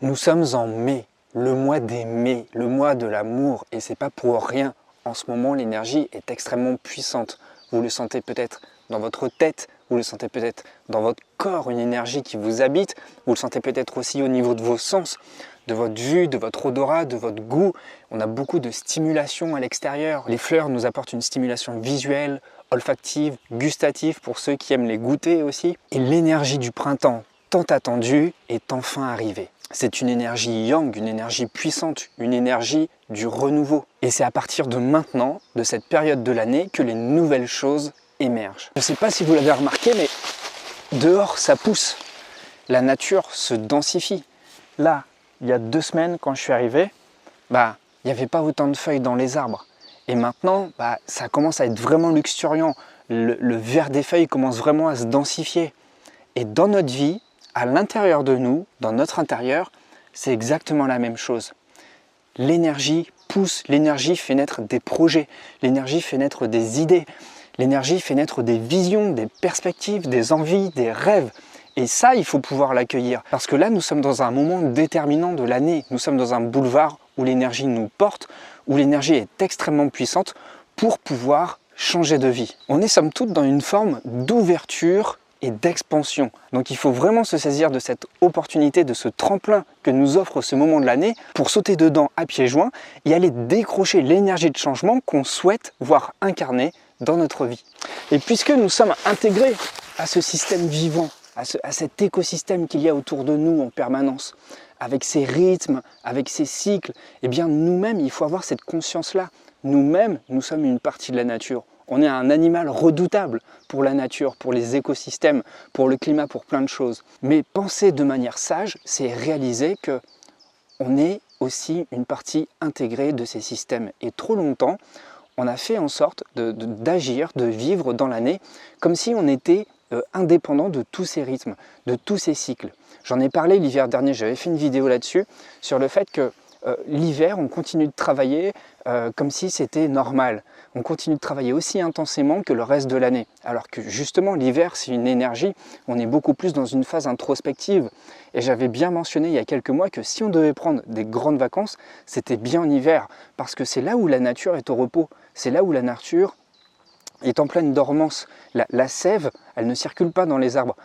Nous sommes en mai, le mois des mai, le mois de l'amour, et c'est pas pour rien. En ce moment, l'énergie est extrêmement puissante. Vous le sentez peut-être dans votre tête, vous le sentez peut-être dans votre corps, une énergie qui vous habite. Vous le sentez peut-être aussi au niveau de vos sens, de votre vue, de votre odorat, de votre goût. On a beaucoup de stimulation à l'extérieur. Les fleurs nous apportent une stimulation visuelle, olfactive, gustative pour ceux qui aiment les goûter aussi. Et l'énergie du printemps, tant attendue, est enfin arrivée. C'est une énergie yang, une énergie puissante, une énergie du renouveau. Et c'est à partir de maintenant, de cette période de l'année, que les nouvelles choses émergent. Je ne sais pas si vous l'avez remarqué, mais dehors, ça pousse. La nature se densifie. Là, il y a 2 semaines, quand je suis arrivé, il n'y avait pas autant de feuilles dans les arbres. Et maintenant, ça commence à être vraiment luxuriant. Le vert des feuilles commence vraiment à se densifier. Et dans notre vie, à l'intérieur de nous, dans notre intérieur, c'est exactement la même chose. L'énergie pousse, l'énergie fait naître des projets, l'énergie fait naître des idées, l'énergie fait naître des visions, des perspectives, des envies, des rêves. Et ça, il faut pouvoir l'accueillir. Parce que là, nous sommes dans un moment déterminant de l'année. Nous sommes dans un boulevard où l'énergie nous porte, où l'énergie est extrêmement puissante pour pouvoir changer de vie. On est somme toute dans une forme d'ouverture et d'expansion. Donc il faut vraiment se saisir de cette opportunité, de ce tremplin que nous offre ce moment de l'année pour sauter dedans à pieds joints et aller décrocher l'énergie de changement qu'on souhaite voir incarnée dans notre vie. Et puisque nous sommes intégrés à ce système vivant, à cet écosystème qu'il y a autour de nous en permanence, avec ses rythmes, avec ses cycles, eh bien nous-mêmes, il faut avoir cette conscience-là. Nous-mêmes, nous sommes une partie de la nature. On est un animal redoutable pour la nature, pour les écosystèmes, pour le climat, pour plein de choses. Mais penser de manière sage, c'est réaliser qu'on est aussi une partie intégrée de ces systèmes. Et trop longtemps, on a fait en sorte d'agir, de vivre dans l'année comme si on était indépendant de tous ces rythmes, de tous ces cycles. J'en ai parlé l'hiver dernier, j'avais fait une vidéo là-dessus, sur le fait que l'hiver, on continue de travailler comme si c'était normal. On continue de travailler aussi intensément que le reste de l'année. Alors que justement, l'hiver, c'est une énergie, on est beaucoup plus dans une phase introspective. Et j'avais bien mentionné il y a quelques mois que si on devait prendre des grandes vacances, c'était bien en hiver. Parce que c'est là où la nature est au repos. C'est là où la nature est en pleine dormance. La sève, elle ne circule pas dans les arbres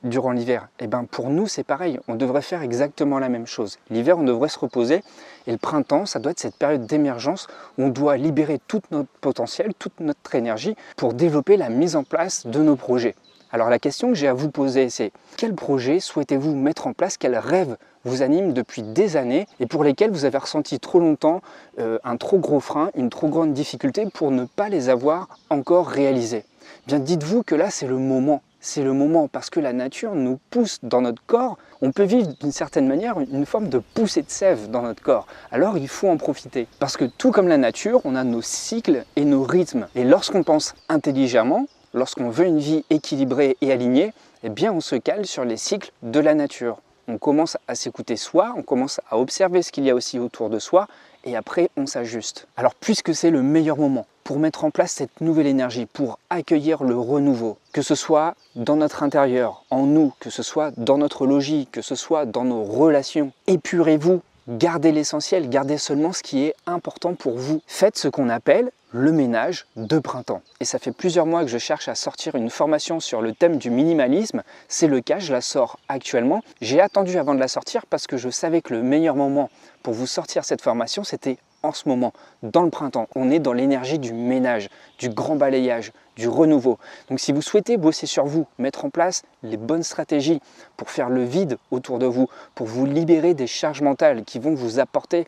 durant l'hiver. Et bien pour nous, c'est pareil. On devrait faire exactement la même chose. L'hiver, on devrait se reposer. Et le printemps, ça doit être cette période d'émergence où on doit libérer tout notre potentiel, toute notre énergie pour développer la mise en place de nos projets. Alors la question que j'ai à vous poser, c'est quel projet souhaitez-vous mettre en place? Quel rêve vous anime depuis des années et pour lesquels vous avez ressenti trop longtemps un trop gros frein, une trop grande difficulté pour ne pas les avoir encore réalisés? Bien, dites-vous que là, c'est le moment. C'est le moment parce que la nature nous pousse dans notre corps. On peut vivre d'une certaine manière une forme de poussée de sève dans notre corps. Alors il faut en profiter. Parce que tout comme la nature, on a nos cycles et nos rythmes. Et lorsqu'on pense intelligemment, lorsqu'on veut une vie équilibrée et alignée, eh bien on se cale sur les cycles de la nature. On commence à s'écouter soi, on commence à observer ce qu'il y a aussi autour de soi et après on s'ajuste. Alors puisque c'est le meilleur moment pour mettre en place cette nouvelle énergie, pour accueillir le renouveau, que ce soit dans notre intérieur, en nous, que ce soit dans notre logis, que ce soit dans nos relations, épurez-vous, gardez l'essentiel, gardez seulement ce qui est important pour vous. Faites ce qu'on appelle le ménage de printemps. Et ça fait plusieurs mois que je cherche à sortir une formation sur le thème du minimalisme. C'est le cas, je la sors actuellement. J'ai attendu avant de la sortir parce que je savais que le meilleur moment pour vous sortir cette formation, c'était en ce moment, dans le printemps. On est dans l'énergie du ménage, du grand balayage, du renouveau. Donc si vous souhaitez bosser sur vous, mettre en place les bonnes stratégies pour faire le vide autour de vous, pour vous libérer des charges mentales qui vont vous apporter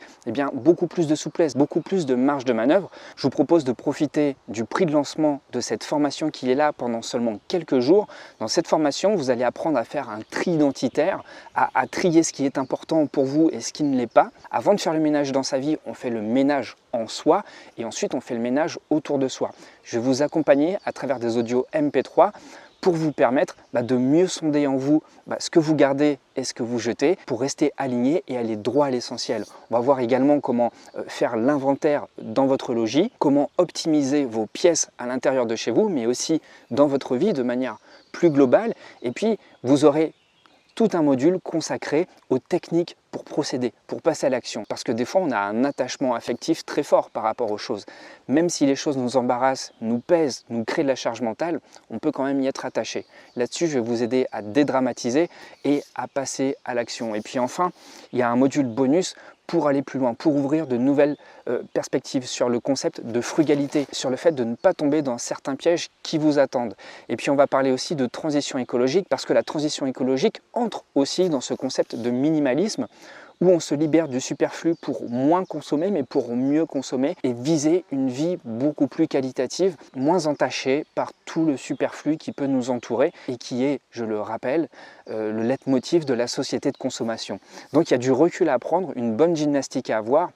beaucoup plus de souplesse, beaucoup plus de marge de manœuvre, je vous propose de profiter du prix de lancement de cette formation qui est là pendant seulement quelques jours. Dans cette formation, vous allez apprendre à faire un tri identitaire, à trier ce qui est important pour vous et ce qui ne l'est pas. Avant de faire le ménage dans sa vie, on fait le ménage en soi et ensuite on fait le ménage autour de soi. Je vais vous accompagner à travers des audios MP3 pour vous permettre de mieux sonder en vous ce que vous gardez et ce que vous jetez pour rester aligné et aller droit à l'essentiel. On va voir également comment faire l'inventaire dans votre logis, comment optimiser vos pièces à l'intérieur de chez vous, mais aussi dans votre vie de manière plus globale. Et puis, vous aurez tout un module consacré aux techniques pour procéder, pour passer à l'action. Parce que des fois, on a un attachement affectif très fort par rapport aux choses. Même si les choses nous embarrassent, nous pèsent, nous créent de la charge mentale, on peut quand même y être attaché. Là-dessus, je vais vous aider à dédramatiser et à passer à l'action. Et puis enfin, il y a un module bonus pour aller plus loin, pour ouvrir de nouvelles perspectives sur le concept de frugalité, sur le fait de ne pas tomber dans certains pièges qui vous attendent. Et puis on va parler aussi de transition écologique, parce que la transition écologique entre aussi dans ce concept de minimalisme, où on se libère du superflu pour moins consommer, mais pour mieux consommer et viser une vie beaucoup plus qualitative, moins entachée par tout le superflu qui peut nous entourer et qui est, je le rappelle, le leitmotiv de la société de consommation. Donc il y a du recul à prendre, une bonne gymnastique à avoir,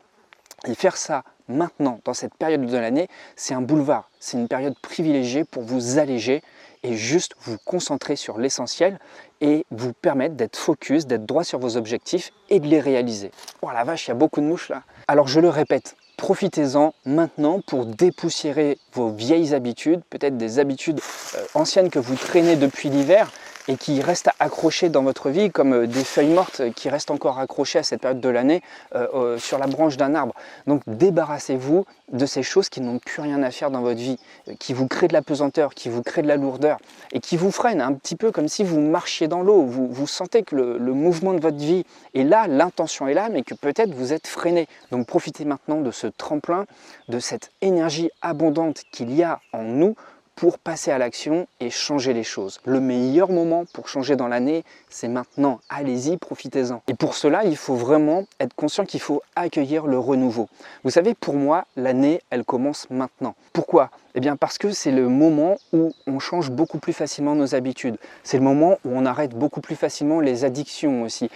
et faire ça maintenant, dans cette période de l'année, c'est un boulevard, c'est une période privilégiée pour vous alléger et juste vous concentrer sur l'essentiel et vous permettre d'être focus, d'être droit sur vos objectifs et de les réaliser. Oh la vache, il y a beaucoup de mouches là. Alors je le répète, profitez-en maintenant pour dépoussiérer vos vieilles habitudes, peut-être des habitudes anciennes que vous traînez depuis l'hiver et qui restent accrochées dans votre vie, comme des feuilles mortes qui restent encore accrochées à cette période de l'année sur la branche d'un arbre. Donc débarrassez-vous de ces choses qui n'ont plus rien à faire dans votre vie, qui vous créent de la pesanteur, qui vous créent de la lourdeur et qui vous freinent un petit peu comme si vous marchiez dans l'eau. Vous sentez que le mouvement de votre vie est là, l'intention est là, mais que peut-être vous êtes freiné. Donc profitez maintenant de ce tremplin, de cette énergie abondante qu'il y a en nous pour passer à l'action et changer les choses. Le meilleur moment pour changer dans l'année, c'est maintenant. Allez-y, profitez-en. Et pour cela, il faut vraiment être conscient qu'il faut accueillir le renouveau. Vous savez, pour moi, l'année, elle commence maintenant. Pourquoi ? Eh bien parce que c'est le moment où on change beaucoup plus facilement nos habitudes. C'est le moment où on arrête beaucoup plus facilement les addictions aussi.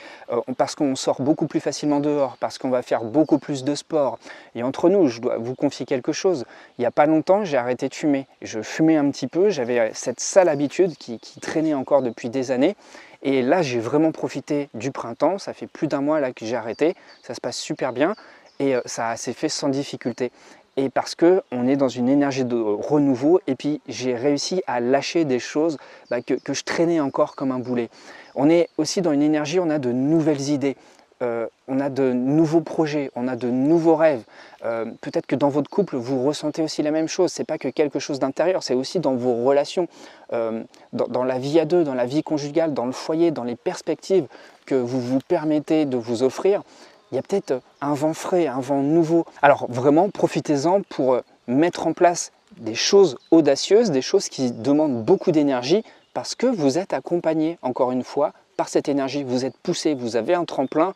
Parce qu'on sort beaucoup plus facilement dehors, parce qu'on va faire beaucoup plus de sport. Et entre nous, je dois vous confier quelque chose. Il n'y a pas longtemps, j'ai arrêté de fumer. Je fumais un petit peu, j'avais cette sale habitude qui traînait encore depuis des années. Et là, j'ai vraiment profité du printemps. Ça fait plus d'un mois là que j'ai arrêté. Ça se passe super bien et ça s'est fait sans difficulté. Et parce qu'on est dans une énergie de renouveau et puis j'ai réussi à lâcher des choses que je traînais encore comme un boulet. On est aussi dans une énergie, on a de nouvelles idées, on a de nouveaux projets, on a de nouveaux rêves. Peut-être que dans votre couple, vous ressentez aussi la même chose. Ce n'est pas que quelque chose d'intérieur, c'est aussi dans vos relations, dans la vie à deux, dans la vie conjugale, dans le foyer, dans les perspectives que vous vous permettez de vous offrir. Il y a peut-être un vent frais, un vent nouveau. Alors vraiment, profitez-en pour mettre en place des choses audacieuses, des choses qui demandent beaucoup d'énergie parce que vous êtes accompagné, encore une fois, par cette énergie. Vous êtes poussé, vous avez un tremplin,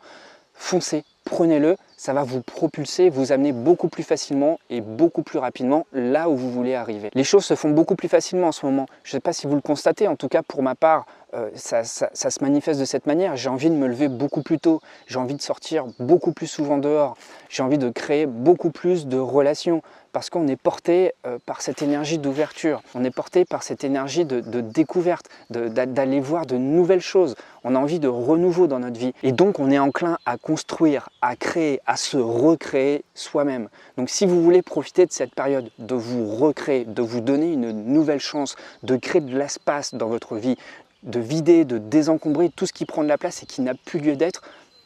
foncez, prenez-le, ça va vous propulser, vous amener beaucoup plus facilement et beaucoup plus rapidement là où vous voulez arriver. Les choses se font beaucoup plus facilement en ce moment. Je ne sais pas si vous le constatez, en tout cas pour ma part, ça se manifeste de cette manière. J'ai envie de me lever beaucoup plus tôt, j'ai envie de sortir beaucoup plus souvent dehors, j'ai envie de créer beaucoup plus de relations parce qu'on est porté par cette énergie d'ouverture, on est porté par cette énergie de découverte, d'aller voir de nouvelles choses. On a envie de renouveau dans notre vie et donc on est enclin à construire, à créer, à se recréer soi-même. Donc si vous voulez profiter de cette période, de vous recréer, de vous donner une nouvelle chance, de créer de l'espace dans votre vie, de vider, de désencombrer tout ce qui prend de la place et qui n'a plus lieu d'être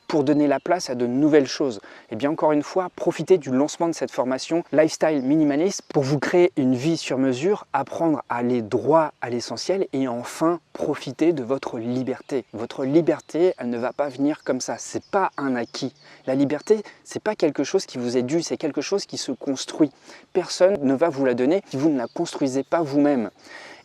pour donner la place à de nouvelles choses. Et bien encore une fois, profitez du lancement de cette formation Lifestyle Minimalist pour vous créer une vie sur mesure, apprendre à aller droit à l'essentiel et enfin profiter de votre liberté. Votre liberté, elle ne va pas venir comme ça, c'est pas un acquis. La liberté, c'est pas quelque chose qui vous est dû, c'est quelque chose qui se construit. Personne ne va vous la donner si vous ne la construisez pas vous-même.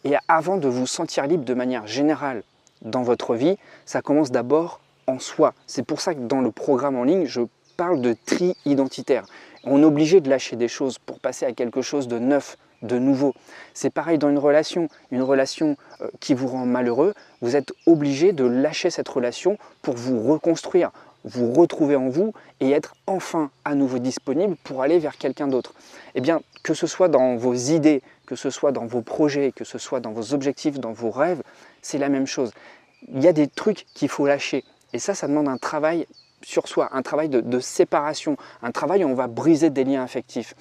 Et avant de vous sentir libre de manière générale dans votre vie, ça commence d'abord en soi. C'est pour ça que dans le programme en ligne, je parle de tri identitaire. On est obligé de lâcher des choses pour passer à quelque chose de neuf, de nouveau. C'est pareil dans une relation qui vous rend malheureux, vous êtes obligé de lâcher cette relation pour vous reconstruire, vous retrouver en vous et être enfin à nouveau disponible pour aller vers quelqu'un d'autre. Eh bien, que ce soit dans vos idées, que ce soit dans vos projets, que ce soit dans vos objectifs, dans vos rêves, c'est la même chose. Il y a des trucs qu'il faut lâcher. Et ça demande un travail sur soi, un travail de séparation, un travail où on va briser des liens affectifs.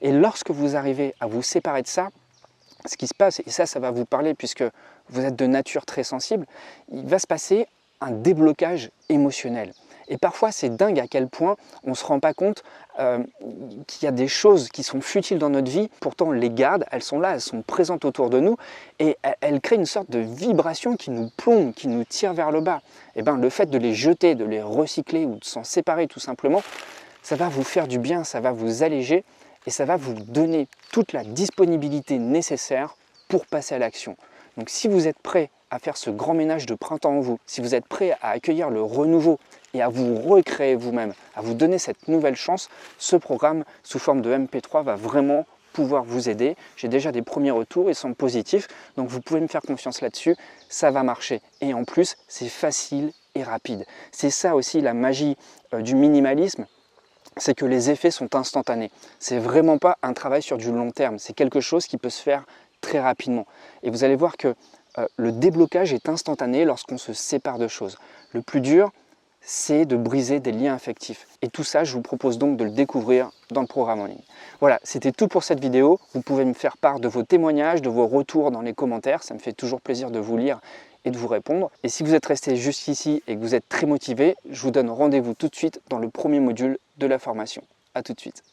Et lorsque vous arrivez à vous séparer de ça, ce qui se passe, et ça va vous parler puisque vous êtes de nature très sensible, il va se passer un déblocage émotionnel. Et parfois, c'est dingue à quel point on ne se rend pas compte qu'il y a des choses qui sont futiles dans notre vie. Pourtant, on les garde, elles sont là, elles sont présentes autour de nous et elles créent une sorte de vibration qui nous plombe, qui nous tire vers le bas. Et bien, le fait de les jeter, de les recycler ou de s'en séparer tout simplement, ça va vous faire du bien, ça va vous alléger et ça va vous donner toute la disponibilité nécessaire pour passer à l'action. Donc si vous êtes prêt à faire ce grand ménage de printemps en vous, si vous êtes prêt à accueillir le renouveau et à vous recréer vous-même, à vous donner cette nouvelle chance, ce programme sous forme de MP3 va vraiment pouvoir vous aider. J'ai déjà des premiers retours, ils sont positifs, donc vous pouvez me faire confiance là-dessus, ça va marcher. Et en plus, c'est facile et rapide. C'est ça aussi la magie du minimalisme, c'est que les effets sont instantanés. C'est vraiment pas un travail sur du long terme, c'est quelque chose qui peut se faire très rapidement. Et vous allez voir que le déblocage est instantané lorsqu'on se sépare de choses. Le plus dur, c'est de briser des liens affectifs. Et tout ça, je vous propose donc de le découvrir dans le programme en ligne. Voilà, c'était tout pour cette vidéo. Vous pouvez me faire part de vos témoignages, de vos retours dans les commentaires. Ça me fait toujours plaisir de vous lire et de vous répondre. Et si vous êtes resté jusqu'ici et que vous êtes très motivé, je vous donne rendez-vous tout de suite dans le premier module de la formation. À tout de suite.